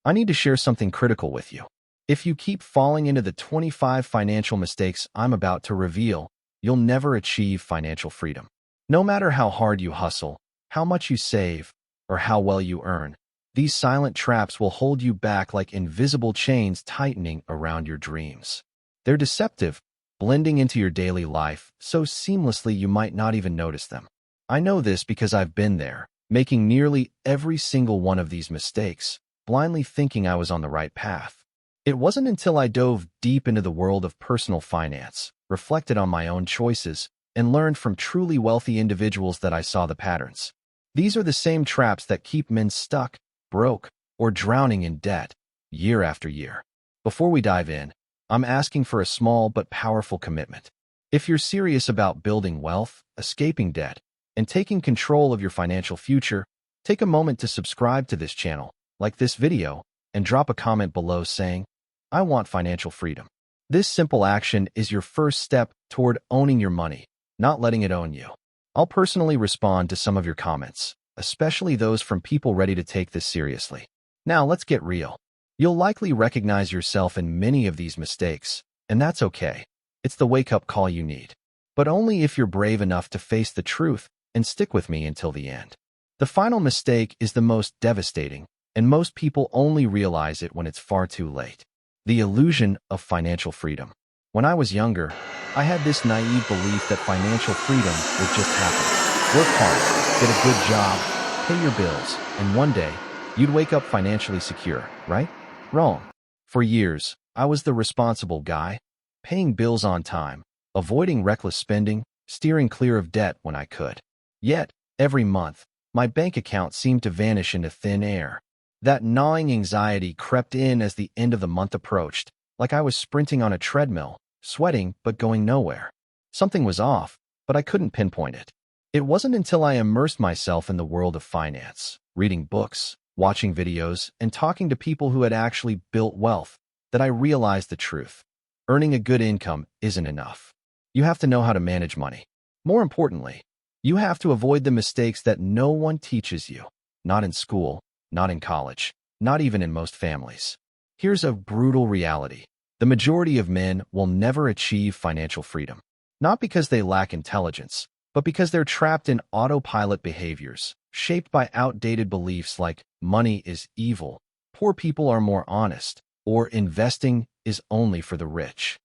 I need to share something critical with you. If you keep falling into the 25 financial mistakes I'm about to reveal, you'll never achieve financial freedom. No matter how hard you hustle, how much you save, or how well you earn, these silent traps will hold you back like invisible chains tightening around your dreams. They're deceptive, blending into your daily life so seamlessly you might not even notice them. I know this because I've been there, making nearly every single one of these mistakes, blindly thinking I was on the right path. It wasn't until I dove deep into the world of personal finance, reflected on my own choices, and learned from truly wealthy individuals that I saw the patterns. These are the same traps that keep men stuck, broke, or drowning in debt, year after year. Before we dive in, I'm asking for a small but powerful commitment. If you're serious about building wealth, escaping debt, and taking control of your financial future, take a moment to subscribe to this channel, like this video, and drop a comment below saying, "I want financial freedom." This simple action is your first step toward owning your money, not letting it own you. I'll personally respond to some of your comments, especially those from people ready to take this seriously. Now let's get real. You'll likely recognize yourself in many of these mistakes, and that's okay. It's the wake-up call you need. But only if you're brave enough to face the truth and stick with me until the end. The final mistake is the most devastating, and most people only realize it when it's far too late. The illusion of financial freedom. When I was younger, I had this naive belief that financial freedom would just happen. Work hard, get a good job, pay your bills, and one day, you'd wake up financially secure, right? Wrong. For years, I was the responsible guy, paying bills on time, avoiding reckless spending, steering clear of debt when I could. Yet, every month, my bank account seemed to vanish into thin air. That gnawing anxiety crept in as the end of the month approached, like I was sprinting on a treadmill, sweating but going nowhere. Something was off, but I couldn't pinpoint it. It wasn't until I immersed myself in the world of finance, reading books, watching videos, and talking to people who had actually built wealth, that I realized the truth. Earning a good income isn't enough. You have to know how to manage money. More importantly, you have to avoid the mistakes that no one teaches you, not in school, not in college, not even in most families. Here's a brutal reality. The majority of men will never achieve financial freedom, not because they lack intelligence, but because they're trapped in autopilot behaviors, shaped by outdated beliefs like money is evil, poor people are more honest, or investing is only for the rich.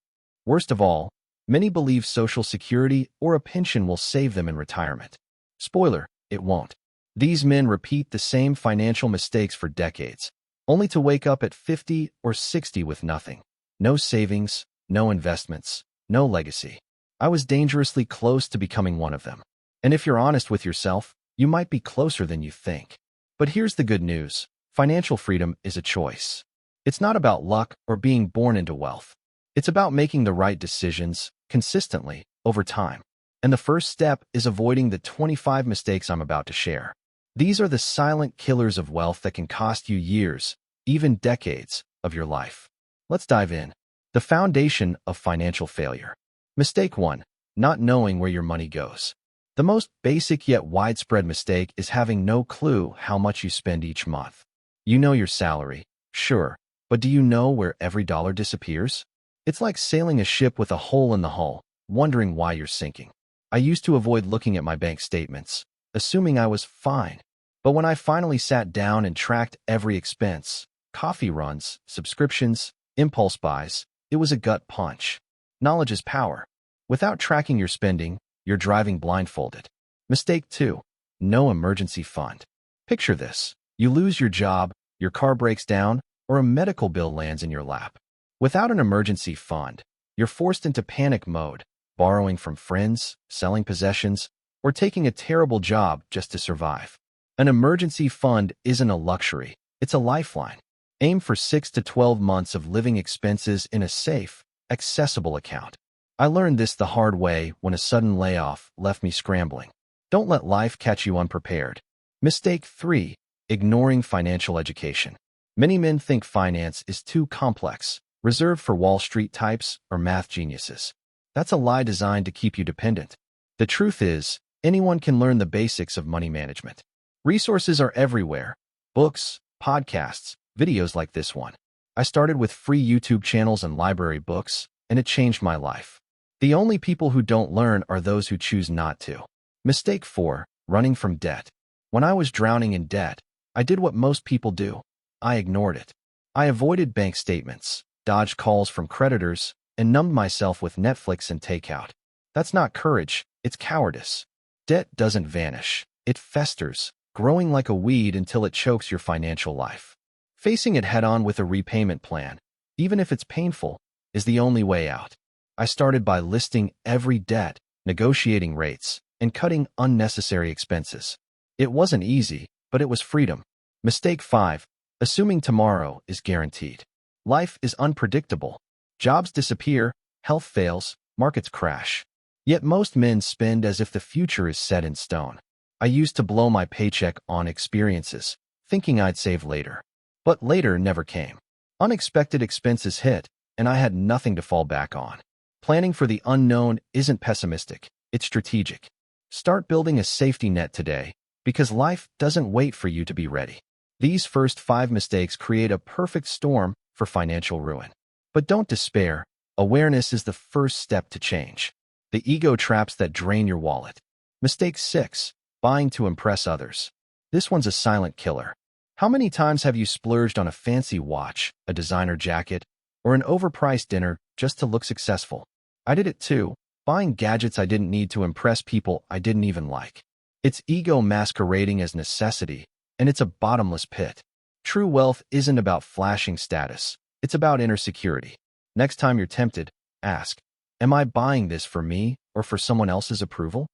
Worst of all, many believe Social Security or a pension will save them in retirement. Spoiler, it won't. These men repeat the same financial mistakes for decades, only to wake up at 50 or 60 with nothing. No savings, no investments, no legacy. I was dangerously close to becoming one of them. And if you're honest with yourself, you might be closer than you think. But here's the good news. Financial freedom is a choice. It's not about luck or being born into wealth. It's about making the right decisions consistently over time. And the first step is avoiding the 25 mistakes I'm about to share. These are the silent killers of wealth that can cost you years, even decades, of your life. Let's dive in. The foundation of financial failure. Mistake 1. Not knowing where your money goes. The most basic yet widespread mistake is having no clue how much you spend each month. You know your salary, sure, but do you know where every dollar disappears? It's like sailing a ship with a hole in the hull, wondering why you're sinking. I used to avoid looking at my bank statements, assuming I was fine. But when I finally sat down and tracked every expense, coffee runs, subscriptions, impulse buys, it was a gut punch. Knowledge is power. Without tracking your spending, you're driving blindfolded. Mistake 2. No emergency fund. Picture this. You lose your job, your car breaks down, or a medical bill lands in your lap. Without an emergency fund, you're forced into panic mode, borrowing from friends, selling possessions, or taking a terrible job just to survive. An emergency fund isn't a luxury, it's a lifeline. Aim for 6 to 12 months of living expenses in a safe, accessible account. I learned this the hard way when a sudden layoff left me scrambling. Don't let life catch you unprepared. Mistake 3. Ignoring financial education. Many men think finance is too complex, reserved for Wall Street types or math geniuses. That's a lie designed to keep you dependent. The truth is, anyone can learn the basics of money management. Resources are everywhere. Books, podcasts, Videos like this one. I started with free YouTube channels and library books, and it changed my life. The only people who don't learn are those who choose not to. Mistake 4. Running from debt. When I was drowning in debt, I did what most people do. I ignored it. I avoided bank statements, dodged calls from creditors, and numbed myself with Netflix and takeout. That's not courage, it's cowardice. Debt doesn't vanish. It festers, growing like a weed until it chokes your financial life. Facing it head-on with a repayment plan, even if it's painful, is the only way out. I started by listing every debt, negotiating rates, and cutting unnecessary expenses. It wasn't easy, but it was freedom. Mistake 5. Assuming tomorrow is guaranteed. Life is unpredictable. Jobs disappear, health fails, markets crash. Yet most men spend as if the future is set in stone. I used to blow my paycheck on experiences, thinking I'd save later. But later never came. Unexpected expenses hit, and I had nothing to fall back on. Planning for the unknown isn't pessimistic, it's strategic. Start building a safety net today, because life doesn't wait for you to be ready. These first 5 mistakes create a perfect storm for financial ruin. But don't despair. Awareness is the first step to change. The ego traps that drain your wallet. Mistake 6. Buying to impress others. This one's a silent killer. How many times have you splurged on a fancy watch, a designer jacket, or an overpriced dinner just to look successful? I did it too, buying gadgets I didn't need to impress people I didn't even like. It's ego masquerading as necessity, and it's a bottomless pit. True wealth isn't about flashing status. It's about inner security. Next time you're tempted, ask, am I buying this for me or for someone else's approval?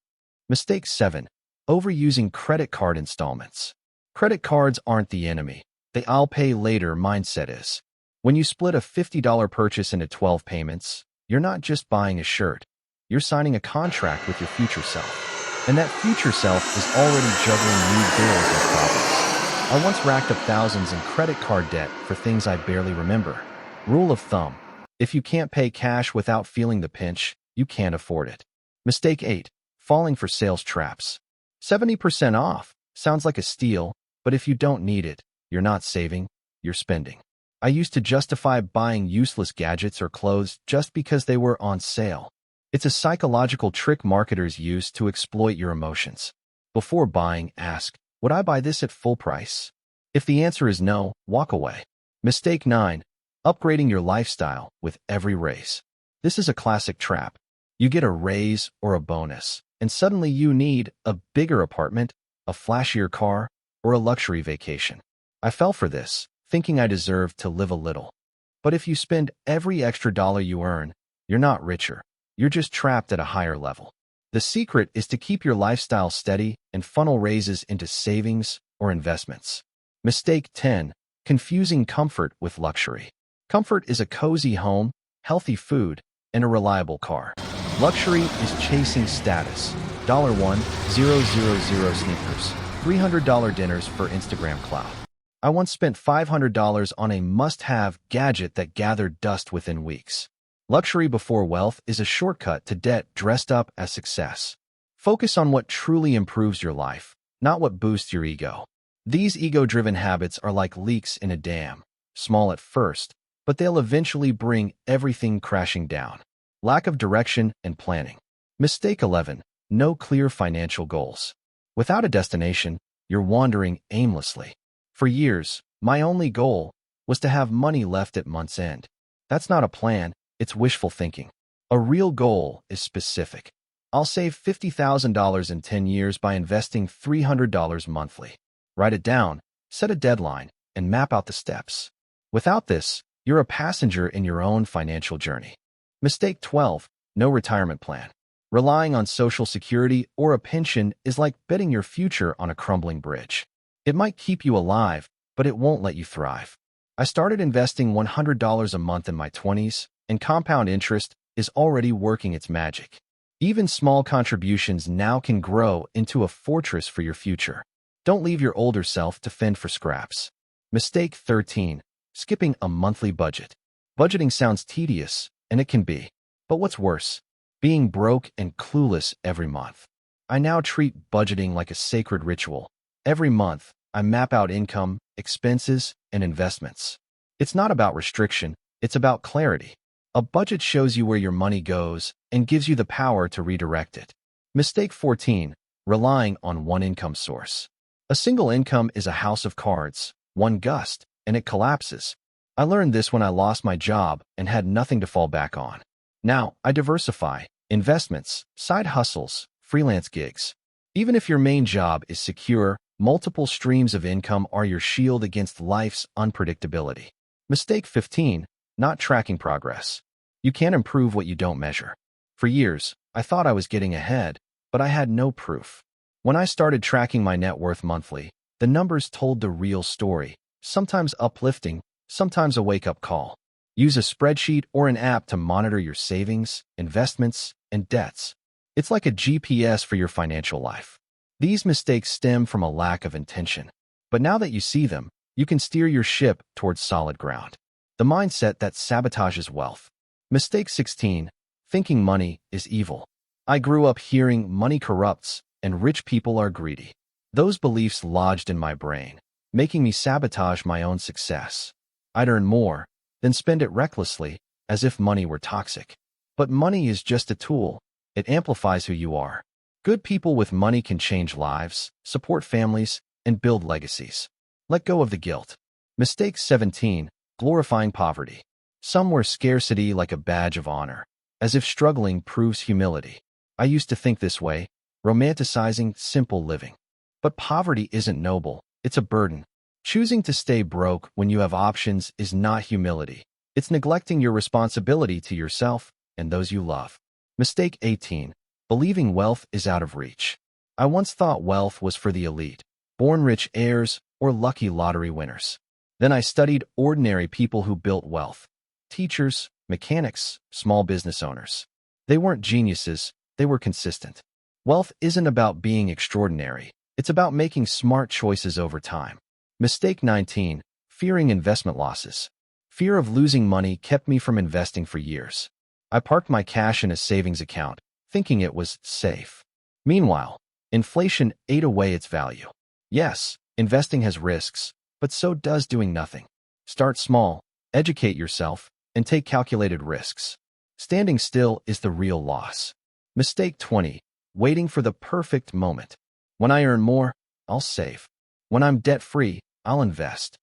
Mistake 7. Overusing credit card installments. Credit cards aren't the enemy. The I'll pay later mindset is. When you split a $50 purchase into 12 payments, you're not just buying a shirt. You're signing a contract with your future self. And that future self is already juggling new bills and problems. I once racked up thousands in credit card debt for things I barely remember. Rule of thumb. If you can't pay cash without feeling the pinch, you can't afford it. Mistake 8. Falling for sales traps. 70% off sounds like a steal, but if you don't need it, you're not saving, you're spending. I used to justify buying useless gadgets or clothes just because they were on sale. It's a psychological trick marketers use to exploit your emotions. Before buying, ask, would I buy this at full price? If the answer is no, walk away. Mistake 9. Upgrading your lifestyle with every raise. This is a classic trap. You get a raise or a bonus, and suddenly you need a bigger apartment, a flashier car, or a luxury vacation. I fell for this, thinking I deserved to live a little. But if you spend every extra dollar you earn, you're not richer. You're just trapped at a higher level. The secret is to keep your lifestyle steady and funnel raises into savings or investments. Mistake 10. Confusing comfort with luxury. Comfort is a cozy home, healthy food, and a reliable car. Luxury is chasing status. $1,000 sneakers. $300 dinners for Instagram clout. I once spent $500 on a must-have gadget that gathered dust within weeks. Luxury before wealth is a shortcut to debt dressed up as success. Focus on what truly improves your life, not what boosts your ego. These ego-driven habits are like leaks in a dam, small at first, but they'll eventually bring everything crashing down. Lack of direction and planning. Mistake 11. No clear financial goals. Without a destination, you're wandering aimlessly. For years, my only goal was to have money left at month's end. That's not a plan, it's wishful thinking. A real goal is specific. I'll save $50,000 in 10 years by investing $300 monthly. Write it down, set a deadline, and map out the steps. Without this, you're a passenger in your own financial journey. Mistake 12. No retirement plan. Relying on Social Security or a pension is like betting your future on a crumbling bridge. It might keep you alive, but it won't let you thrive. I started investing $100 a month in my 20s, and compound interest is already working its magic. Even small contributions now can grow into a fortress for your future. Don't leave your older self to fend for scraps. Mistake 13. Skipping a monthly budget. Budgeting sounds tedious, and it can be. But what's worse? Being broke and clueless every month. I now treat budgeting like a sacred ritual. Every month, I map out income, expenses, and investments. It's not about restriction, it's about clarity. A budget shows you where your money goes and gives you the power to redirect it. Mistake 14. Relying on one income source. A single income is a house of cards, one gust, and it collapses. I learned this when I lost my job and had nothing to fall back on. Now, I diversify: investments, side hustles, freelance gigs. Even if your main job is secure, multiple streams of income are your shield against life's unpredictability. Mistake 15. Not tracking progress. You can't improve what you don't measure. For years, I thought I was getting ahead, but I had no proof. When I started tracking my net worth monthly, the numbers told the real story, sometimes uplifting, sometimes a wake-up call. Use a spreadsheet or an app to monitor your savings, investments, and debts. It's like a GPS for your financial life. These mistakes stem from a lack of intention. But now that you see them, you can steer your ship towards solid ground. The mindset that sabotages wealth. Mistake 16. Thinking money is evil. I grew up hearing money corrupts and rich people are greedy. Those beliefs lodged in my brain, making me sabotage my own success. I'd earn more, then spend it recklessly, as if money were toxic. But money is just a tool. It amplifies who you are. Good people with money can change lives, support families, and build legacies. Let go of the guilt. Mistake 17. Glorifying poverty. Some wear scarcity like a badge of honor, as if struggling proves humility. I used to think this way, romanticizing simple living. But poverty isn't noble, it's a burden. Choosing to stay broke when you have options is not humility. It's neglecting your responsibility to yourself and those you love. Mistake 18. Believing wealth is out of reach. I once thought wealth was for the elite, born rich heirs, or lucky lottery winners. Then I studied ordinary people who built wealth. Teachers, mechanics, small business owners. They weren't geniuses, they were consistent. Wealth isn't about being extraordinary. It's about making smart choices over time. Mistake 19. Fearing investment losses. Fear of losing money kept me from investing for years. I parked my cash in a savings account, thinking it was safe. Meanwhile, inflation ate away its value. Yes, investing has risks, but so does doing nothing. Start small, educate yourself, and take calculated risks. Standing still is the real loss. Mistake 20. Waiting for the perfect moment. When I earn more, I'll save. When I'm debt-free, I'll invest.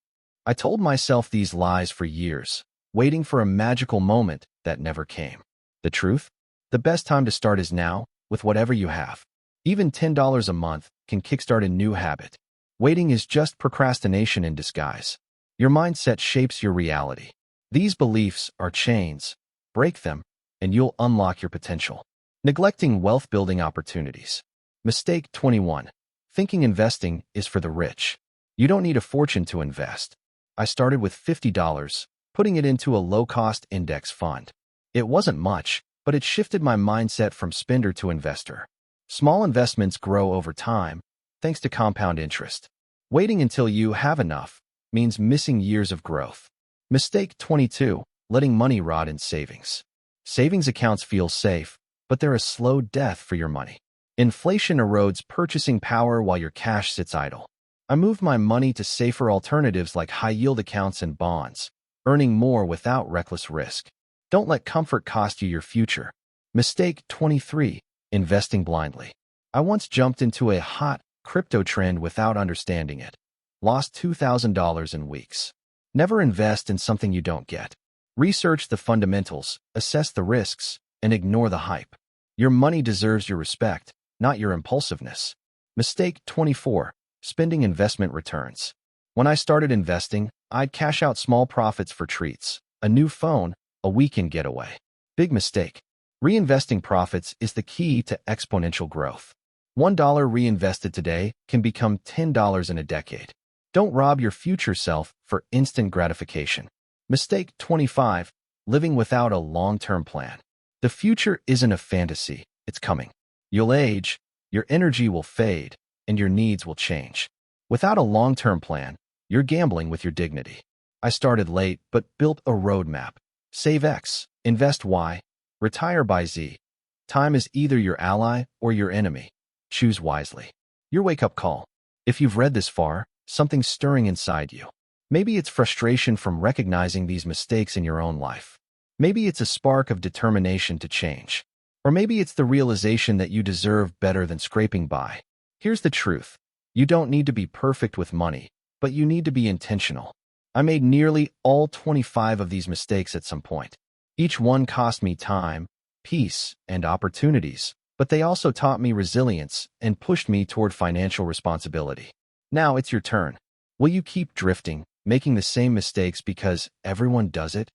I told myself these lies for years, waiting for a magical moment that never came. The truth? The best time to start is now, with whatever you have. Even $10 a month can kickstart a new habit. Waiting is just procrastination in disguise. Your mindset shapes your reality. These beliefs are chains. Break them, and you'll unlock your potential. Neglecting wealth-building opportunities. Mistake 21. Thinking investing is for the rich. You don't need a fortune to invest. I started with $50, putting it into a low-cost index fund. It wasn't much, but it shifted my mindset from spender to investor. Small investments grow over time, thanks to compound interest. Waiting until you have enough means missing years of growth. Mistake 22. Letting money rot in savings. Savings accounts feel safe, but they're a slow death for your money. Inflation erodes purchasing power while your cash sits idle. I moved my money to safer alternatives like high-yield accounts and bonds, earning more without reckless risk. Don't let comfort cost you your future. Mistake 23. Investing blindly. I once jumped into a hot crypto trend without understanding it. Lost $2,000 in weeks. Never invest in something you don't get. Research the fundamentals, assess the risks, and ignore the hype. Your money deserves your respect, not your impulsiveness. Mistake 24. Spending investment returns. When I started investing, I'd cash out small profits for treats, a new phone, a weekend getaway. Big mistake. Reinvesting profits is the key to exponential growth. $1 reinvested today can become $10 in a decade. Don't rob your future self for instant gratification. Mistake 25. Living without a long-term plan. The future isn't a fantasy, it's coming. You'll age, your energy will fade, and your needs will change. Without a long-term plan, you're gambling with your dignity. I started late, but built a roadmap. Save X, invest Y, retire by Z. Time is either your ally or your enemy. Choose wisely. Your wake-up call. If you've read this far, something stirring inside you. Maybe it's frustration from recognizing these mistakes in your own life. Maybe it's a spark of determination to change. Or maybe it's the realization that you deserve better than scraping by. Here's the truth. You don't need to be perfect with money, but you need to be intentional. I made nearly all 25 of these mistakes at some point. Each one cost me time, peace, and opportunities, but they also taught me resilience and pushed me toward financial responsibility. Now it's your turn. Will you keep drifting, making the same mistakes because everyone does it?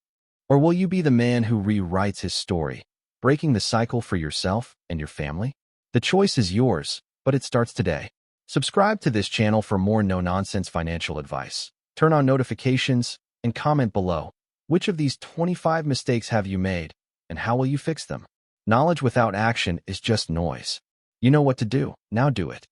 Or will you be the man who rewrites his story, breaking the cycle for yourself and your family? The choice is yours, but it starts today. Subscribe to this channel for more no-nonsense financial advice. Turn on notifications and comment below. Which of these 25 mistakes have you made, and how will you fix them? Knowledge without action is just noise. You know what to do. Now do it.